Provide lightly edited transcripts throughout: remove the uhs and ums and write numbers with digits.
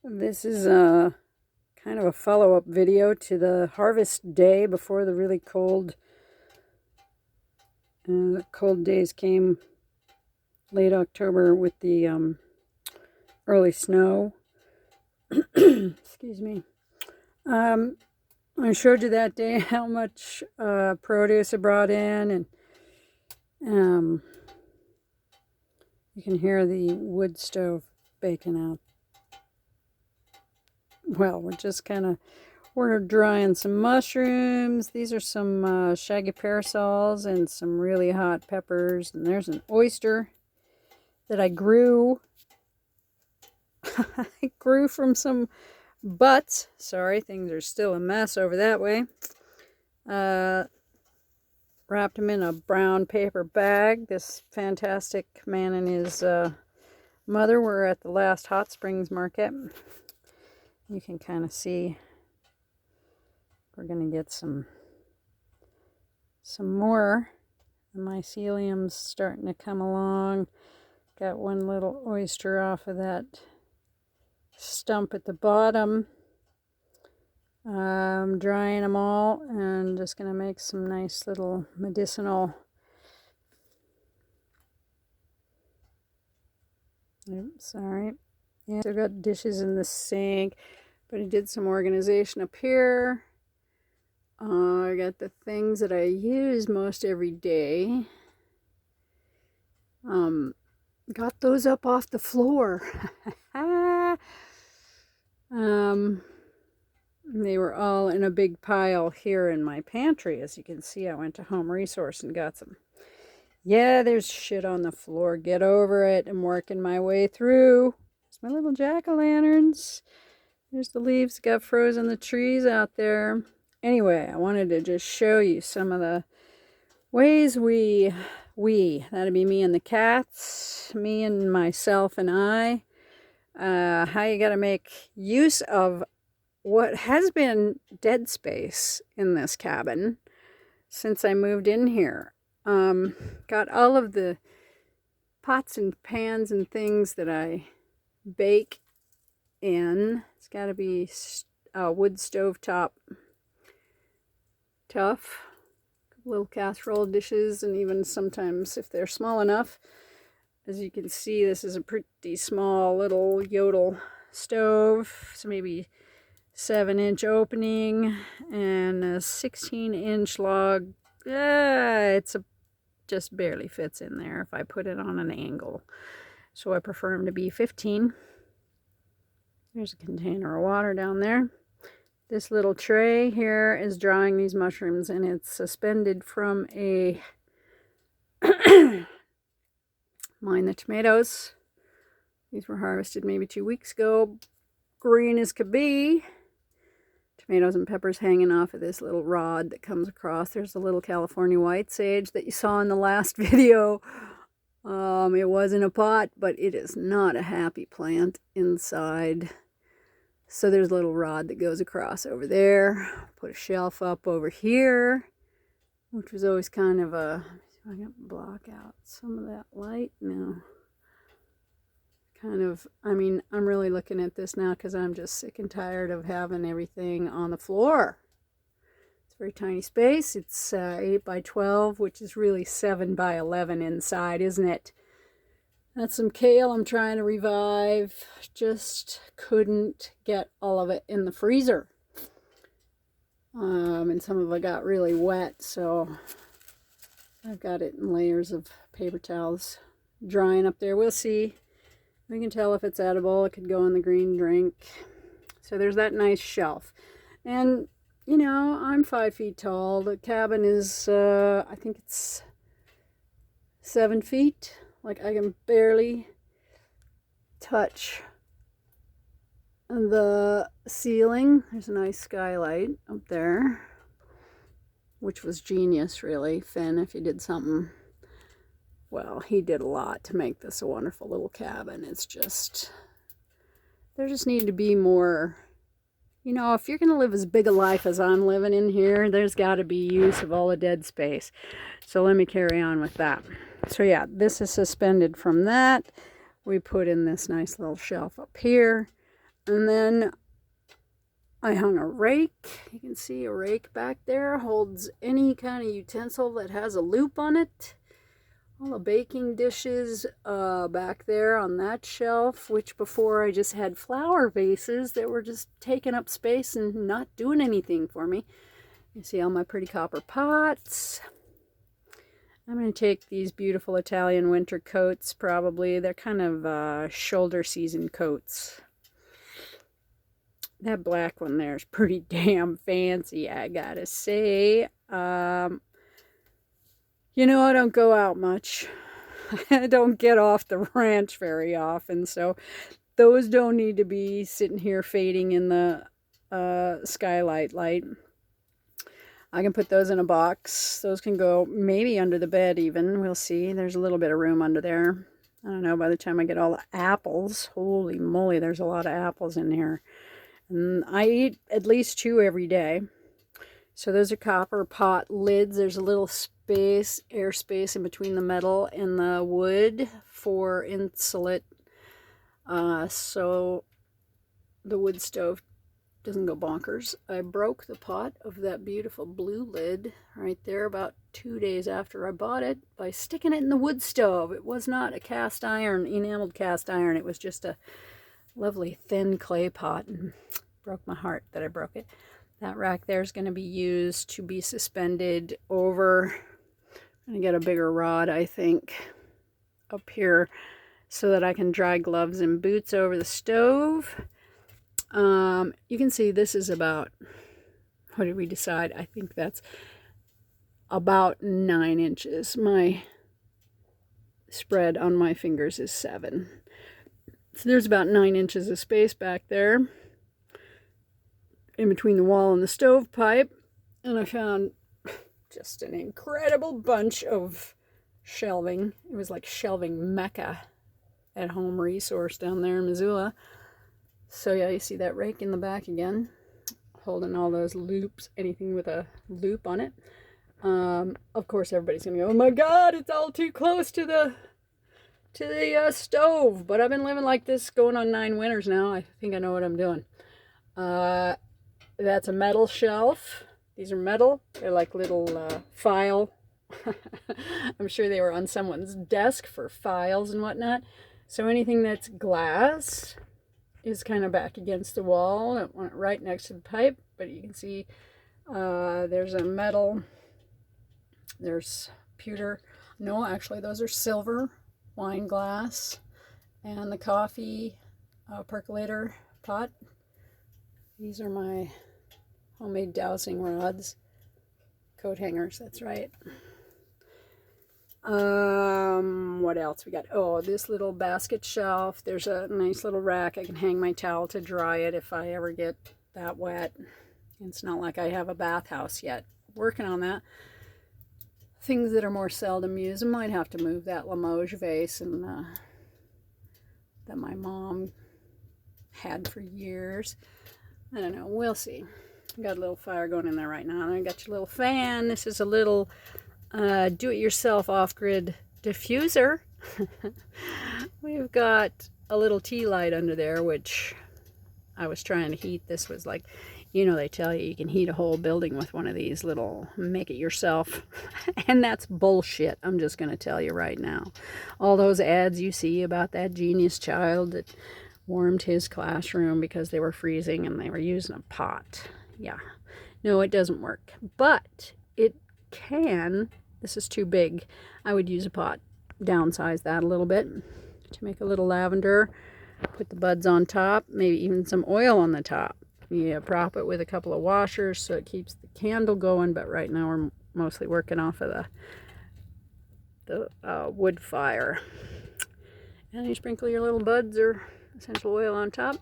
This is a kind of a follow-up video to the harvest day before the really cold days came late October with the early snow. Excuse me. I showed you that day how much produce I brought in, and you can hear the wood stove baking out. Well, we're drying some mushrooms. These are some shaggy parasols and some really hot peppers. And there's an oyster that I grew. I grew from some butts. Sorry, things are still a mess over that way. Wrapped them in a brown paper bag. This fantastic man and his mother were at the last Hot Springs market. You can kind of see we're going to get some more myceliums starting to come along. Got one little oyster off of that stump at the bottom. I'm drying them all and just going to make some nice little medicinal. Oops, sorry. Yeah, I've got dishes in the sink, but I did some organization up here. I got the things that I use most every day. Got those up off the floor. They were all in a big pile here in my pantry. As you can see, I went to Home Resource and got some. Yeah, there's shit on the floor. Get over it. I'm working my way through. My little jack-o'-lanterns. There's the leaves that got frozen in the trees out there. Anyway, I wanted to just show you some of the ways that'd be me and the cats, me and myself and I, how you got to make use of what has been dead space in this cabin since I moved in here. Got all of the pots and pans and things that I bake in. It's got to be wood stove top tough. Little casserole dishes, and even sometimes if they're small enough. As you can see, this is a pretty small little yodel stove. So maybe 7-inch opening and a 16-inch log. Just barely fits in there if I put it on an angle. So I prefer them to be 15. There's a container of water down there. This little tray here is drying these mushrooms, and it's suspended from a mind the tomatoes. These were harvested maybe 2 weeks ago. Green as could be. Tomatoes and peppers hanging off of this little rod that comes across. There's a little California white sage that you saw in the last video. It was in a pot, but it is not a happy plant inside. So there's a little rod that goes across over there. Put a shelf up over here, which was always kind of a, I can block out some of that light now. I'm really looking at this now because I'm just sick and tired of having everything on the floor. It's a very tiny space. It's 8 by 12, which is really 7 by 11 inside, isn't it? That's some kale I'm trying to revive. Just couldn't get all of it in the freezer. And some of it got really wet, so I've got it in layers of paper towels drying up there. We'll see. We can tell if it's edible. It could go in the green drink. So there's that nice shelf. And, you know, I'm 5 feet tall. The cabin is, I think it's 7 feet. Like, I can barely touch the ceiling. There's a nice skylight up there, which was genius, really. Finn, if you did something, well, he did a lot to make this a wonderful little cabin. It's just, there just need to be more, you know, if you're going to live as big a life as I'm living in here, there's got to be use of all the dead space. So let me carry on with that. So yeah, this is suspended from that. We put in this nice little shelf up here. And then I hung a rake. You can see a rake back there holds any kind of utensil that has a loop on it. All the baking dishes back there on that shelf, which before I just had flower vases that were just taking up space and not doing anything for me. You see all my pretty copper pots. I'm going to take these beautiful Italian winter coats, probably. They're kind of shoulder season coats. That black one there is pretty damn fancy, I gotta say. You know, I don't go out much. I don't get off the ranch very often, so those don't need to be sitting here fading in the skylight light. I can put those in a box. Those can go maybe under the bed even. We'll see. There's a little bit of room under there. I don't know, by the time I get all the apples, holy moly, there's a lot of apples in here. And I eat at least 2 every day. So those are copper pot lids. There's a little space, air space in between the metal and the wood for insulate. So the wood stove doesn't go bonkers. I broke the pot of that beautiful blue lid right there about 2 days after I bought it by sticking it in the wood stove. It was not a cast iron, enameled cast iron. It was just a lovely thin clay pot, and broke my heart that I broke it. That rack there is going to be used to be suspended over. I'm going to get a bigger rod, I think, up here so that I can dry gloves and boots over the stove. You can see this is about, what did we decide? I think that's about 9 inches. My spread on my fingers is 7. So there's about 9 inches of space back there in between the wall and the stovepipe. And I found just an incredible bunch of shelving. It was like shelving mecca at Home Resource down there in Missoula. So yeah, you see that rake in the back again, holding all those loops, anything with a loop on it. Of course, everybody's gonna go, oh my God, it's all too close to the stove. But I've been living like this going on 9 winters now. I think I know what I'm doing. That's a metal shelf. These are metal. They're like little file. I'm sure they were on someone's desk for files and whatnot. So anything that's glass is kind of back against the wall. It went right next to the pipe, but you can see there's a metal. There's pewter. No, actually, those are silver wine glass, and the coffee percolator pot. These are my homemade dowsing rods, coat hangers, that's right. What else we got? Oh, this little basket shelf. There's a nice little rack. I can hang my towel to dry it if I ever get that wet. It's not like I have a bathhouse yet. Working on that. Things that are more seldom used. I might have to move that Limoges vase and that my mom had for years. I don't know. We'll see. Got a little fire going in there right now. And I got your little fan. This is a little do-it-yourself off-grid diffuser. We've got a little tea light under there, which I was trying to heat. This was like, you know, they tell you can heat a whole building with one of these little make-it-yourself. And that's bullshit. I'm just going to tell you right now. All those ads you see about that genius child that warmed his classroom because they were freezing and they were using a pot. Yeah. No, it doesn't work. But it can. This is too big. I would use a pot. Downsize that a little bit to make a little lavender. Put the buds on top. Maybe even some oil on the top. You prop it with a couple of washers so it keeps the candle going. But right now we're mostly working off of the wood fire. And you sprinkle your little buds or essential oil on top.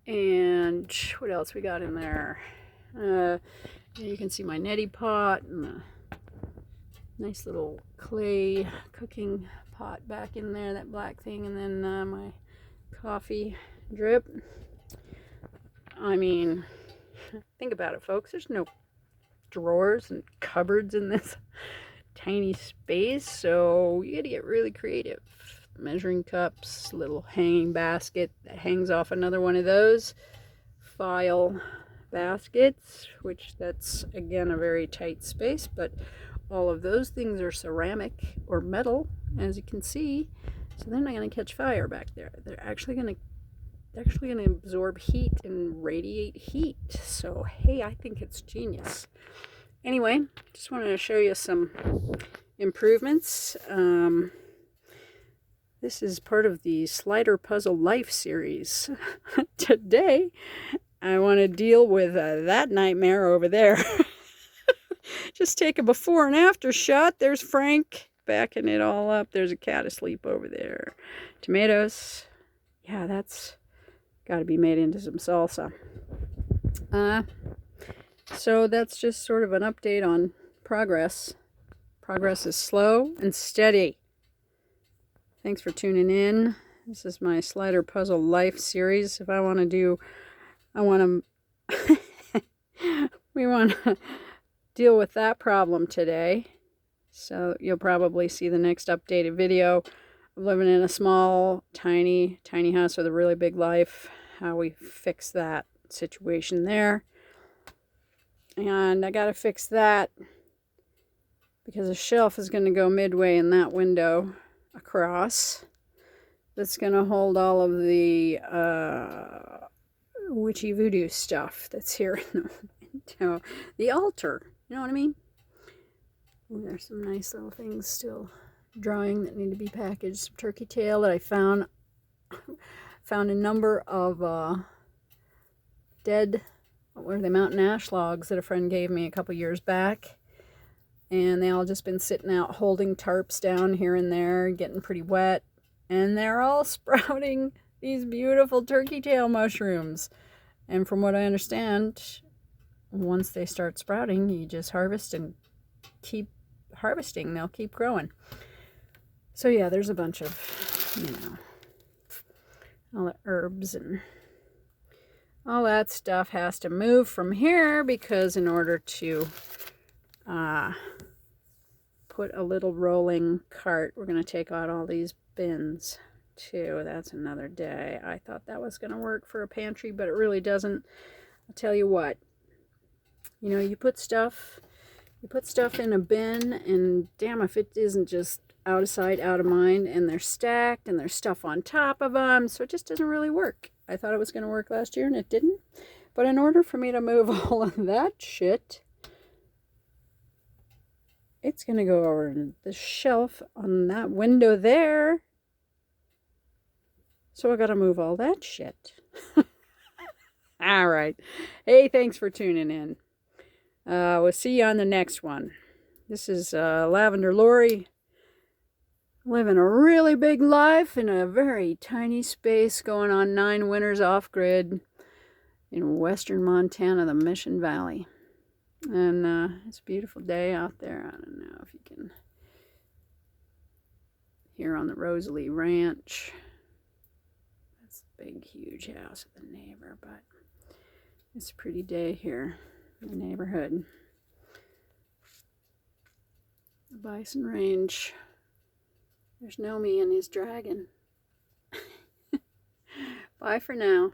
And what else we got in there? You can see my neti pot and the nice little clay cooking pot back in there, that black thing, and then my coffee drip. I mean, think about it, folks. There's no drawers and cupboards in this tiny space, so you gotta get really creative. measuring cups, little hanging basket that hangs off another one of those file baskets, which that's again a very tight space, but all of those things are ceramic or metal, as you can see, so they're not going to catch fire back there. They're actually going to absorb heat and radiate heat. So hey, I think it's genius. Anyway, just wanted to show you some improvements. This is part of the Slider Puzzle Life series. Today, I want to deal with that nightmare over there. Just take a before and after shot. There's Frank backing it all up. There's a cat asleep over there. Tomatoes. Yeah, that's got to be made into some salsa. So that's just sort of an update on progress. Progress is slow and steady. Thanks for tuning in. This is my Slider Puzzle Life series. If I want to do, we want to deal with that problem today. So you'll probably see the next updated video of living in a small, tiny house with a really big life, how we fix that situation there. And I got to fix that because a shelf is going to go midway in that window across. That's going to hold all of the witchy voodoo stuff that's here in the window. The altar, you know what I mean? And there's some nice little things still drying that need to be packaged. Some turkey tail that I found a number of dead, what were they, mountain ash logs that a friend gave me a couple years back. And they all just been sitting out holding tarps down here and there, getting pretty wet. And they're all sprouting these beautiful turkey tail mushrooms. And from what I understand, once they start sprouting, you just harvest and keep harvesting. They'll keep growing. So yeah, there's a bunch of, you know, all the herbs and all that stuff has to move from here, because in order to put a little rolling cart, we're going to take out all these bins too. That's another day. I thought that was going to work for a pantry, but it really doesn't. I'll tell you what, you know, you put stuff in a bin, and damn if it isn't just out of sight, out of mind, and they're stacked and there's stuff on top of them, so it just doesn't really work. I thought it was going to work last year and it didn't. But in order for me to move all of that shit, it's going to go over the shelf on that window there. So I got to move all that shit. All right. Hey, thanks for tuning in. We'll see you on the next one. This is Lavender Lori, living a really big life in a very tiny space, going on 9 winters off-grid in western Montana, the Mission Valley. And it's a beautiful day out there. I don't know if you can hear on the Rosalie Ranch. That's the big, huge house of the neighbor, but it's a pretty day here in the neighborhood. The Bison Range. There's Nomi and his dragon. Bye for now.